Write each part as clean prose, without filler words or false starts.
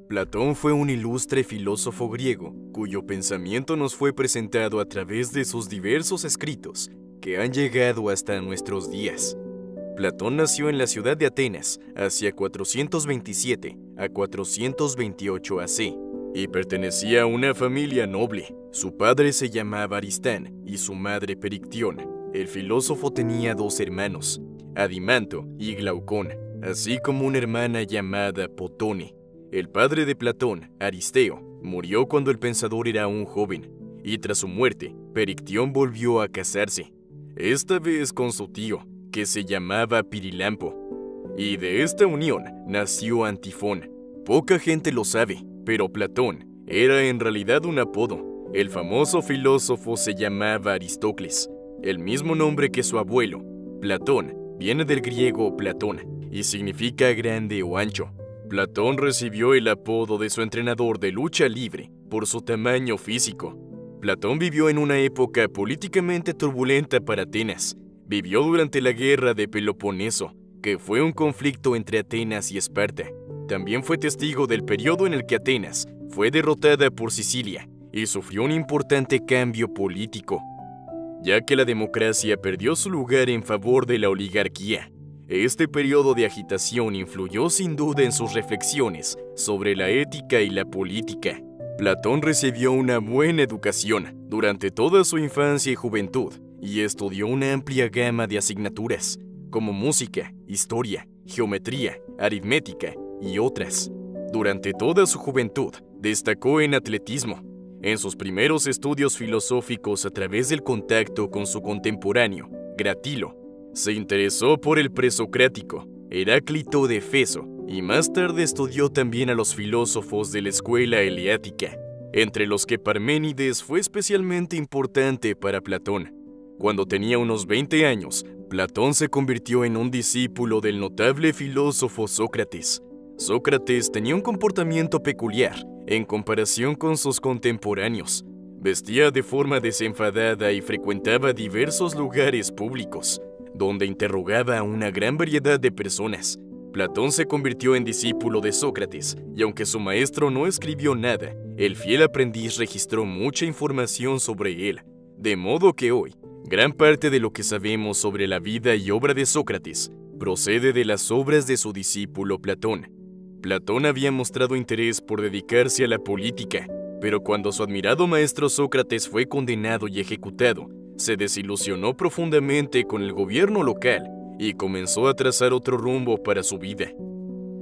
Platón fue un ilustre filósofo griego, cuyo pensamiento nos fue presentado a través de sus diversos escritos, que han llegado hasta nuestros días. Platón nació en la ciudad de Atenas, hacia 427 a 428 AC, y pertenecía a una familia noble. Su padre se llamaba Aristán y su madre Perictión. El filósofo tenía dos hermanos, Adimanto y Glaucón, así como una hermana llamada Potone. El padre de Platón, Aristeo, murió cuando el pensador era aún joven, y tras su muerte, Perictión volvió a casarse, esta vez con su tío, que se llamaba Pirilampo. Y de esta unión nació Antifón. Poca gente lo sabe, pero Platón era en realidad un apodo. El famoso filósofo se llamaba Aristócles, el mismo nombre que su abuelo. Platón viene del griego Platón y significa grande o ancho. Platón recibió el apodo de su entrenador de lucha libre por su tamaño físico. Platón vivió en una época políticamente turbulenta para Atenas. Vivió durante la guerra de Peloponeso, que fue un conflicto entre Atenas y Esparta. También fue testigo del periodo en el que Atenas fue derrotada por Sicilia y sufrió un importante cambio político, ya que la democracia perdió su lugar en favor de la oligarquía. Este periodo de agitación influyó sin duda en sus reflexiones sobre la ética y la política. Platón recibió una buena educación durante toda su infancia y juventud y estudió una amplia gama de asignaturas, como música, historia, geometría, aritmética y otras. Durante toda su juventud, destacó en atletismo. En sus primeros estudios filosóficos a través del contacto con su contemporáneo, Gratilo, se interesó por el presocrático, Heráclito de Éfeso, y más tarde estudió también a los filósofos de la escuela eleática, entre los que Parménides fue especialmente importante para Platón. Cuando tenía unos 20 años, Platón se convirtió en un discípulo del notable filósofo Sócrates. Sócrates tenía un comportamiento peculiar en comparación con sus contemporáneos. Vestía de forma desenfadada y frecuentaba diversos lugares públicos, donde interrogaba a una gran variedad de personas. Platón se convirtió en discípulo de Sócrates, y aunque su maestro no escribió nada, el fiel aprendiz registró mucha información sobre él, de modo que hoy, gran parte de lo que sabemos sobre la vida y obra de Sócrates procede de las obras de su discípulo Platón. Platón había mostrado interés por dedicarse a la política, pero cuando su admirado maestro Sócrates fue condenado y ejecutado, se desilusionó profundamente con el gobierno local y comenzó a trazar otro rumbo para su vida.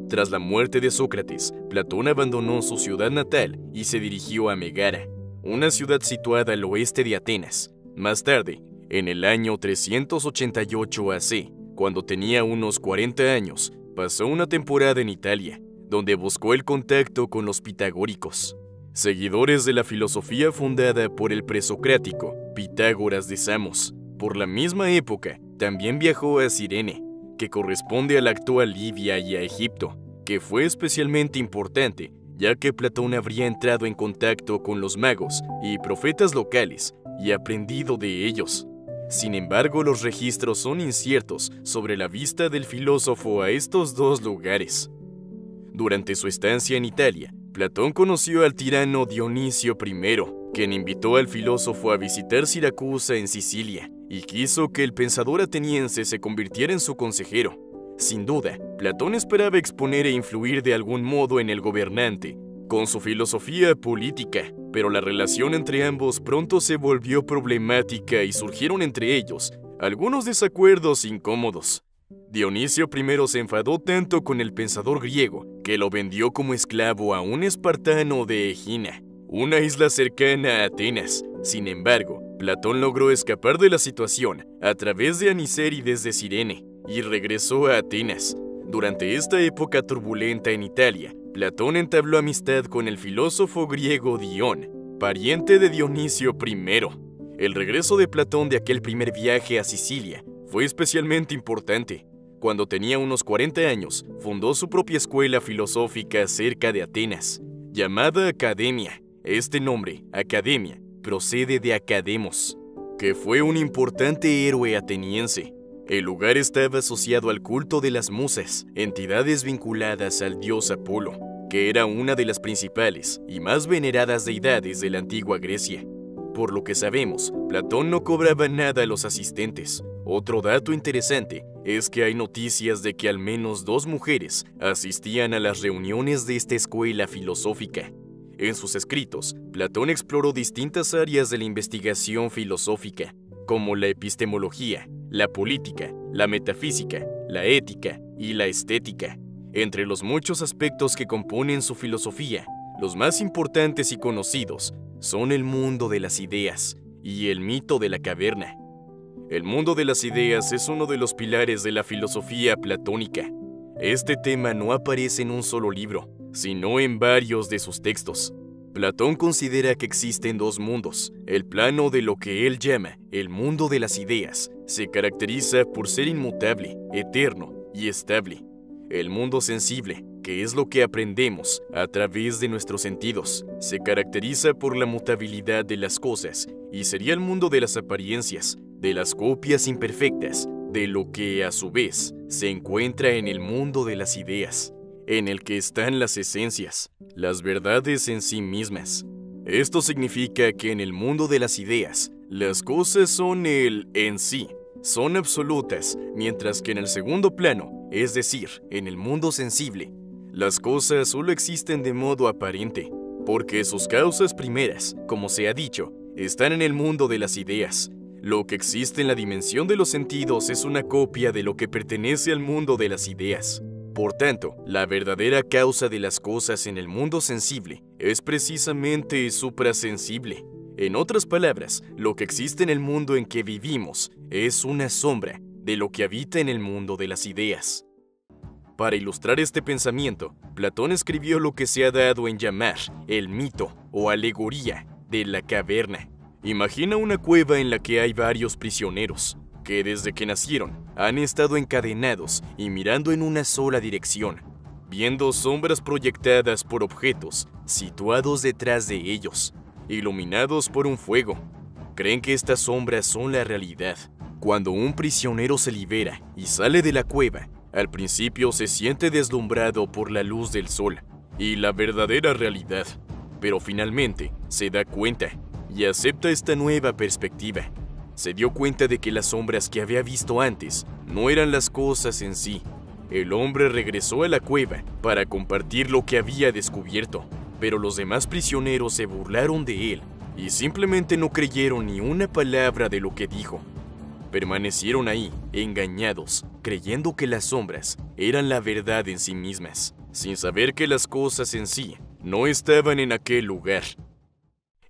Tras la muerte de Sócrates, Platón abandonó su ciudad natal y se dirigió a Megara, una ciudad situada al oeste de Atenas. Más tarde, en el año 388 AC, cuando tenía unos 40 años, pasó una temporada en Italia, donde buscó el contacto con los pitagóricos, seguidores de la filosofía fundada por el presocrático Pitágoras de Samos. Por la misma época, también viajó a Cirene, que corresponde a la actual Libia, y a Egipto, que fue especialmente importante, ya que Platón habría entrado en contacto con los magos y profetas locales y aprendido de ellos. Sin embargo, los registros son inciertos sobre la visita del filósofo a estos dos lugares. Durante su estancia en Italia, Platón conoció al tirano Dionisio I, quien invitó al filósofo a visitar Siracusa en Sicilia y quiso que el pensador ateniense se convirtiera en su consejero. Sin duda, Platón esperaba exponer e influir de algún modo en el gobernante con su filosofía política, pero la relación entre ambos pronto se volvió problemática y surgieron entre ellos algunos desacuerdos incómodos. Dionisio I se enfadó tanto con el pensador griego que lo vendió como esclavo a un espartano de Egina, una isla cercana a Atenas. Sin embargo, Platón logró escapar de la situación a través de Anicérides de Cirene y regresó a Atenas. Durante esta época turbulenta en Italia, Platón entabló amistad con el filósofo griego Dión, pariente de Dionisio I. El regreso de Platón de aquel primer viaje a Sicilia fue especialmente importante. Cuando tenía unos 40 años, fundó su propia escuela filosófica cerca de Atenas, llamada Academia. Este nombre, Academia, procede de Academos, que fue un importante héroe ateniense. El lugar estaba asociado al culto de las musas, entidades vinculadas al dios Apolo, que era una de las principales y más veneradas deidades de la antigua Grecia. Por lo que sabemos, Platón no cobraba nada a los asistentes. Otro dato interesante es que hay noticias de que al menos 2 mujeres asistían a las reuniones de esta escuela filosófica. En sus escritos, Platón exploró distintas áreas de la investigación filosófica, como la epistemología, la política, la metafísica, la ética y la estética. Entre los muchos aspectos que componen su filosofía, los más importantes y conocidos son el mundo de las ideas y el mito de la caverna. El mundo de las ideas es uno de los pilares de la filosofía platónica. Este tema no aparece en un solo libro, sino en varios de sus textos. Platón considera que existen 2 mundos. El plano de lo que él llama el mundo de las ideas se caracteriza por ser inmutable, eterno y estable. El mundo sensible, que es lo que aprendemos a través de nuestros sentidos, se caracteriza por la mutabilidad de las cosas y sería el mundo de las apariencias, de las copias imperfectas, de lo que a su vez se encuentra en el mundo de las ideas, en el que están las esencias, las verdades en sí mismas. Esto significa que en el mundo de las ideas, las cosas son el en sí, son absolutas, mientras que en el segundo plano, es decir, en el mundo sensible, las cosas solo existen de modo aparente, porque sus causas primeras, como se ha dicho, están en el mundo de las ideas. Lo que existe en la dimensión de los sentidos es una copia de lo que pertenece al mundo de las ideas. Por tanto, la verdadera causa de las cosas en el mundo sensible es precisamente suprasensible. En otras palabras, lo que existe en el mundo en que vivimos es una sombra de lo que habita en el mundo de las ideas. Para ilustrar este pensamiento, Platón escribió lo que se ha dado en llamar el mito o alegoría de la caverna. Imagina una cueva en la que hay varios prisioneros, que desde que nacieron han estado encadenados y mirando en una sola dirección, viendo sombras proyectadas por objetos situados detrás de ellos, iluminados por un fuego. Creen que estas sombras son la realidad. Cuando un prisionero se libera y sale de la cueva, al principio se siente deslumbrado por la luz del sol y la verdadera realidad, pero finalmente se da cuenta y acepta esta nueva perspectiva. Se dio cuenta de que las sombras que había visto antes no eran las cosas en sí. El hombre regresó a la cueva para compartir lo que había descubierto, pero los demás prisioneros se burlaron de él y simplemente no creyeron ni una palabra de lo que dijo. Permanecieron ahí, engañados, creyendo que las sombras eran la verdad en sí mismas, sin saber que las cosas en sí no estaban en aquel lugar.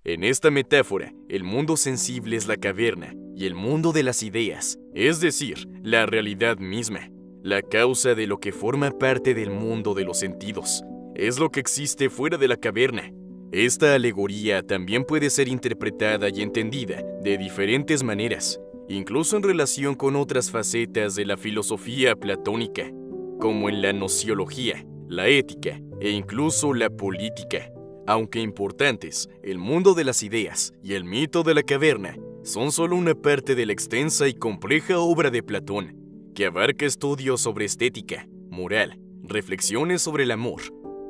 En esta metáfora, el mundo sensible es la caverna y el mundo de las ideas, es decir, la realidad misma, la causa de lo que forma parte del mundo de los sentidos, es lo que existe fuera de la caverna. Esta alegoría también puede ser interpretada y entendida de diferentes maneras, incluso en relación con otras facetas de la filosofía platónica, como en la nociología, la ética e incluso la política. Aunque importantes, el mundo de las ideas y el mito de la caverna son solo una parte de la extensa y compleja obra de Platón, que abarca estudios sobre estética, moral, reflexiones sobre el amor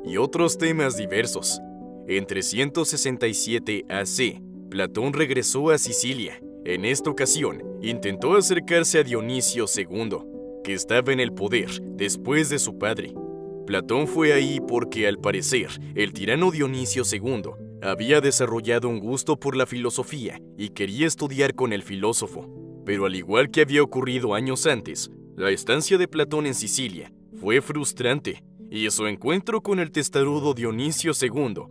y otros temas diversos. En 367 AC, Platón regresó a Sicilia. En esta ocasión, intentó acercarse a Dionisio II, que estaba en el poder después de su padre. Platón fue ahí porque, al parecer, el tirano Dionisio II había desarrollado un gusto por la filosofía y quería estudiar con el filósofo. Pero al igual que había ocurrido años antes, la estancia de Platón en Sicilia fue frustrante y su encuentro con el testarudo Dionisio II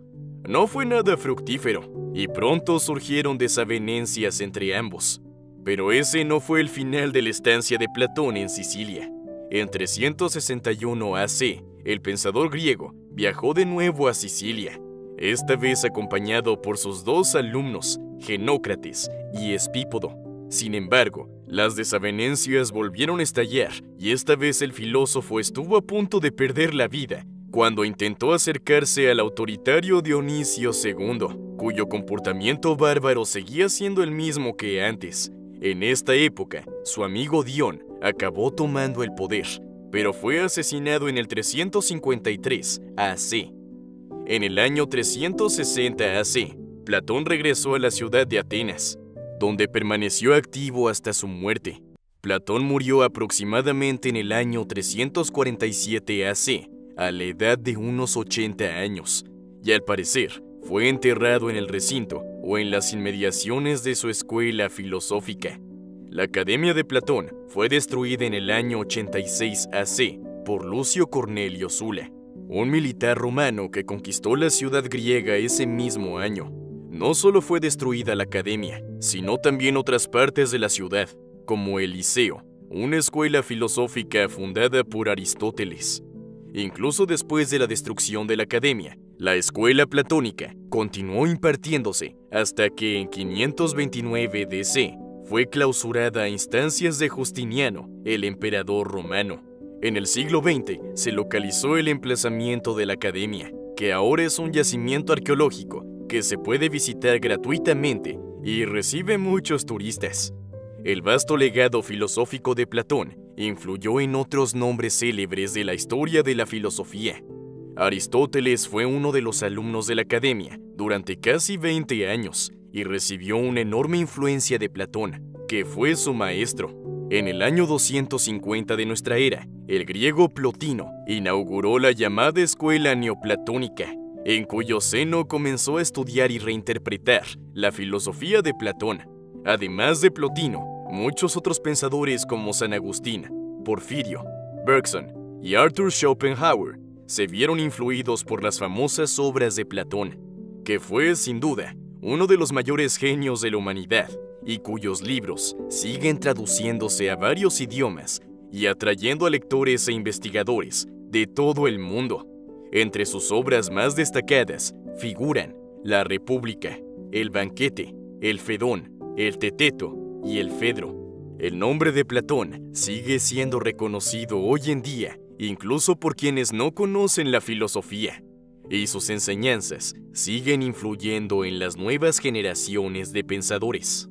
no fue nada fructífero, y pronto surgieron desavenencias entre ambos. Pero ese no fue el final de la estancia de Platón en Sicilia. En 361 AC, el pensador griego viajó de nuevo a Sicilia, esta vez acompañado por sus 2 alumnos, Genócrates y Espípodo. Sin embargo, las desavenencias volvieron a estallar y esta vez el filósofo estuvo a punto de perder la vida cuando intentó acercarse al autoritario Dionisio II, cuyo comportamiento bárbaro seguía siendo el mismo que antes. En esta época, su amigo Dion acabó tomando el poder, pero fue asesinado en el 353 AC. En el año 360 AC, Platón regresó a la ciudad de Atenas, donde permaneció activo hasta su muerte. Platón murió aproximadamente en el año 347 AC, a la edad de unos 80 años, y al parecer fue enterrado en el recinto o en las inmediaciones de su escuela filosófica. La Academia de Platón fue destruida en el año 86 AC por Lucio Cornelio Sula, un militar romano que conquistó la ciudad griega ese mismo año. No solo fue destruida la Academia, sino también otras partes de la ciudad, como el Liceo, una escuela filosófica fundada por Aristóteles. Incluso después de la destrucción de la Academia, la escuela platónica continuó impartiéndose hasta que en 529 DC fue clausurada a instancias de Justiniano, el emperador romano. En el siglo XX se localizó el emplazamiento de la Academia, que ahora es un yacimiento arqueológico que se puede visitar gratuitamente y recibe muchos turistas. El vasto legado filosófico de Platón influyó en otros nombres célebres de la historia de la filosofía. Aristóteles fue uno de los alumnos de la Academia durante casi 20 años y recibió una enorme influencia de Platón, que fue su maestro. En el año 250 de nuestra era, el griego Plotino inauguró la llamada escuela neoplatónica, en cuyo seno comenzó a estudiar y reinterpretar la filosofía de Platón. Además de Plotino, muchos otros pensadores como San Agustín, Porfirio, Bergson y Arthur Schopenhauer se vieron influidos por las famosas obras de Platón, que fue, sin duda, uno de los mayores genios de la humanidad y cuyos libros siguen traduciéndose a varios idiomas y atrayendo a lectores e investigadores de todo el mundo. Entre sus obras más destacadas figuran La República, El Banquete, El Fedón, El Teteto y El Fedro. El nombre de Platón sigue siendo reconocido hoy en día, incluso por quienes no conocen la filosofía, y sus enseñanzas siguen influyendo en las nuevas generaciones de pensadores.